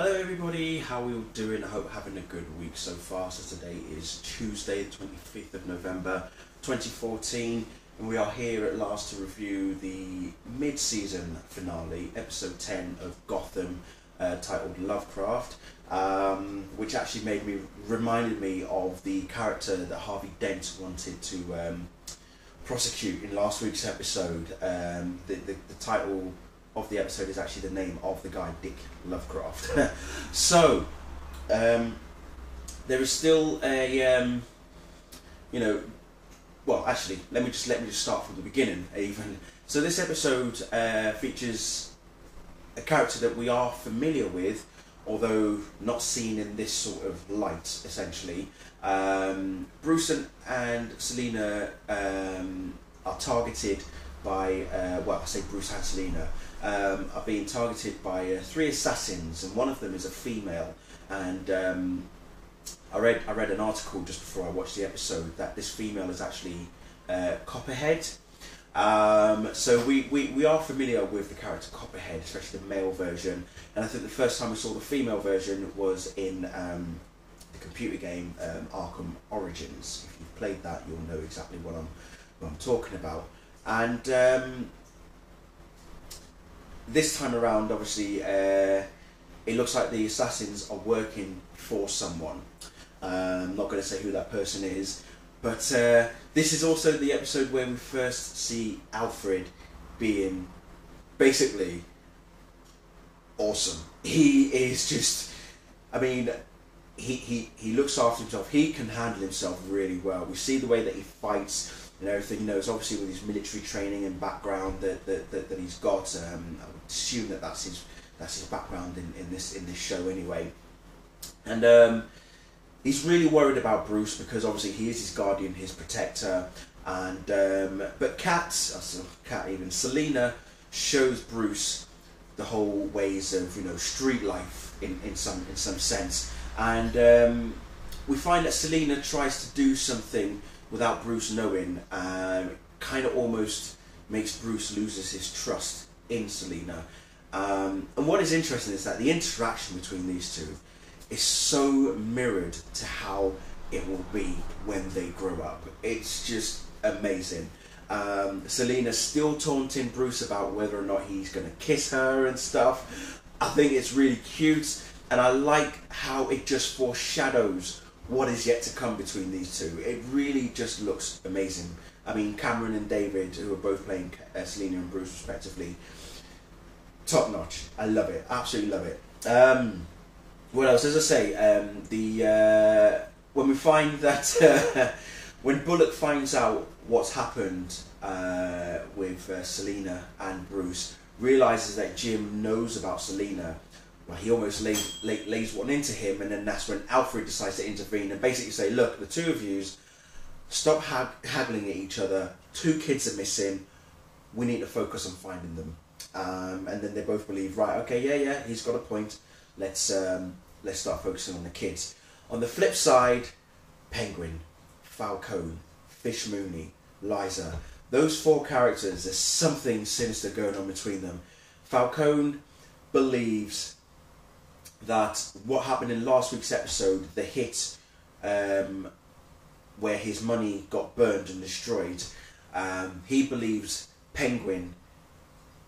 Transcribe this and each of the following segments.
Hello everybody, how are we all doing? I hope having a good week so far. So today is Tuesday the 25th of November 2014 and we are here at last to review the mid-season finale, episode 10 of Gotham, titled Lovecraft, which actually reminded me of the character that Harvey Dent wanted to prosecute in last week's episode. The title of the episode is actually the name of the guy, Dick Lovecraft. So there is still a well, actually, let me just start from the beginning. Even so, this episode features a character that we are familiar with, although not seen in this sort of light. Essentially, Bruce and Selina are targeted by well, I say Bruce and Selina are being targeted by three assassins, and one of them is a female. And I read an article just before I watched the episode that this female is actually Copperhead. So we are familiar with the character Copperhead, especially the male version. And I think the first time we saw the female version was in the computer game Arkham Origins. If you've played that, you'll know exactly what I'm talking about. And this time around, obviously, it looks like the assassins are working for someone. I'm not going to say who that person is, but this is also the episode where we first see Alfred being basically awesome. He is just, I mean, he looks after himself. He can handle himself really well. We see the way that he fights and everything. You know, it's obviously with his military training and background that he's got. I would assume that that's his background in this show anyway. And he's really worried about Bruce because obviously he is his guardian, his protector. And but Selina shows Bruce the whole ways of, you know, street life in some sense. And we find that Selina tries to do something without Bruce knowing, kind of almost makes Bruce loses his trust in Selina. And what is interesting is that the interaction between these two is so mirrored to how it will be when they grow up. It's just amazing. Selina's still taunting Bruce about whether or not he's going to kiss her and stuff. I think it's really cute, and I like how it just foreshadows what is yet to come between these two. It really just looks amazing. I mean, Cameron and David, who are both playing Selina and Bruce respectively, top notch. I love it, absolutely love it. What else? As I say, when we find that when Bullock finds out what's happened with Selina and Bruce, realizes that Jim knows about Selina. Well, he almost lays one into him, and then that's when Alfred decides to intervene and basically say, look, the two of yous, stop haggling at each other. 2 kids are missing. We need to focus on finding them. And then they both believe, right, okay, yeah, he's got a point. Let's start focusing on the kids. On the flip side, Penguin, Falcone, Fish Mooney, Liza, those 4 characters, there's something sinister going on between them. Falcone believes that what happened in last week's episode, the hit where his money got burned and destroyed, he believes Penguin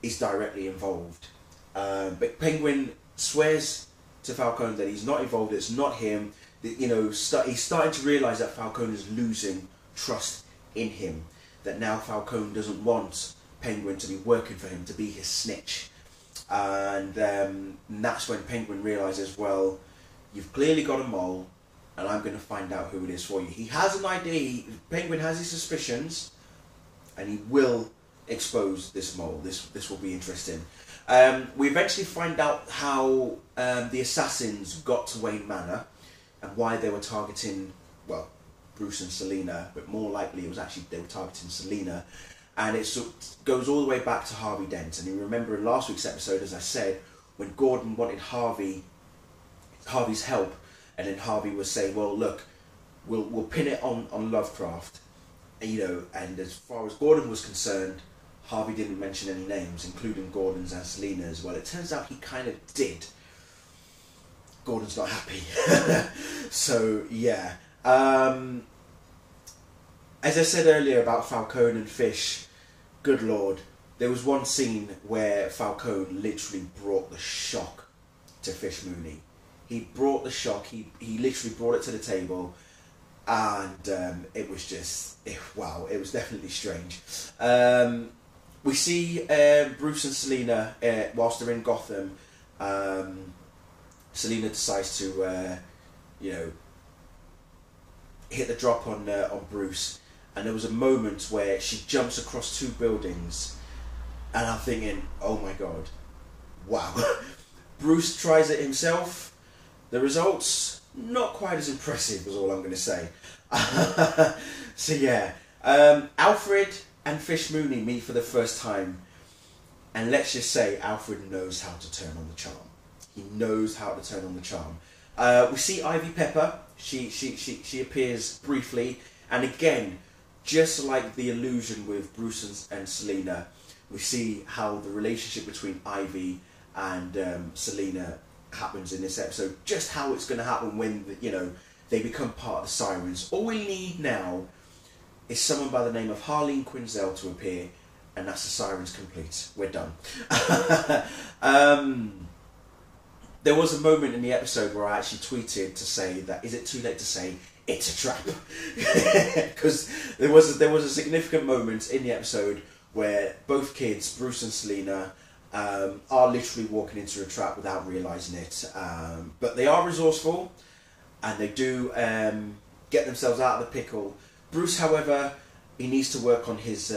is directly involved. But Penguin swears to Falcone that he's not involved, it's not him. You know, he's starting to realise that Falcone is losing trust in him. That now Falcone doesn't want Penguin to be working for him, to be his snitch. And that's when Penguin realises, well, you've clearly got a mole, and I'm going to find out who it is for you. He has an idea. Penguin has his suspicions, and he will expose this mole. This will be interesting. We eventually find out how the assassins got to Wayne Manor and why they were targeting, well, Bruce and Selina, but more likely it was actually they were targeting Selina. And it goes all the way back to Harvey Dent. And you remember in last week's episode, as I said, when Gordon wanted Harvey's help, and then Harvey was saying, well, look, we'll pin it on Lovecraft. And, you know, and as far as Gordon was concerned, Harvey didn't mention any names, including Gordon's and Selina's. Well, it turns out he kind of did. Gordon's not happy. So yeah. As I said earlier about Falcone and Fish, good lord, there was one scene where Falcone literally brought the shock to Fish Mooney. He brought the shock, he literally brought it to the table, and it was just, wow, it was definitely strange. We see Bruce and Selina, whilst they're in Gotham, Selina decides to, hit the drop on Bruce, and there was a moment where she jumps across 2 buildings, and I'm thinking, oh my god, wow. Bruce tries it himself. The results, not quite as impressive, is all I'm going to say. So yeah, Alfred and Fish Mooney meet for the first time, and let's just say Alfred knows how to turn on the charm. He knows how to turn on the charm. We see Ivy Pepper. She appears briefly, and again, just like the illusion with Bruce and Selina, we see how the relationship between Ivy and Selina happens in this episode. Just how it's going to happen when they become part of the Sirens. All we need now is someone by the name of Harleen Quinzel to appear, and that's the Sirens complete. We're done. There was a moment in the episode where I actually tweeted to say that, is it too late to say it's a trap? Because there was a significant moment in the episode where both kids, Bruce and Selina, are literally walking into a trap without realising it. But they are resourceful, and they do get themselves out of the pickle. Bruce, however, he needs to work on his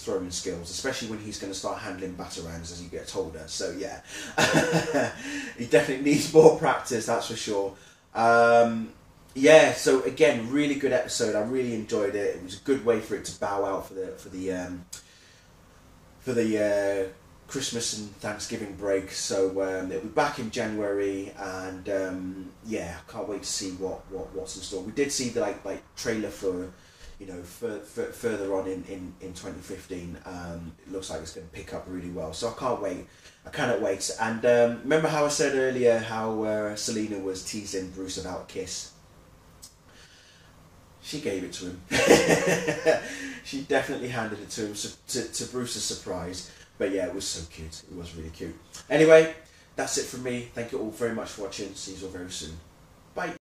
throwing skills, especially when he's going to start handling batarangs as he gets older. So yeah, he definitely needs more practice, that's for sure. Yeah, so again, really good episode. I really enjoyed it. It was a good way for it to bow out for the Christmas and Thanksgiving break. So it'll be back in January, and yeah, I can't wait to see what's in store. We did see the like trailer for further on in 2015. It looks like it's going to pick up really well. So I can't wait. I cannot wait. And remember how I said earlier how Selina was teasing Bruce about a kiss? She gave it to him. She definitely handed it to him, to Bruce's surprise. But yeah, it was so cute. It was really cute. Anyway, that's it from me. Thank you all very much for watching. See you all very soon. Bye.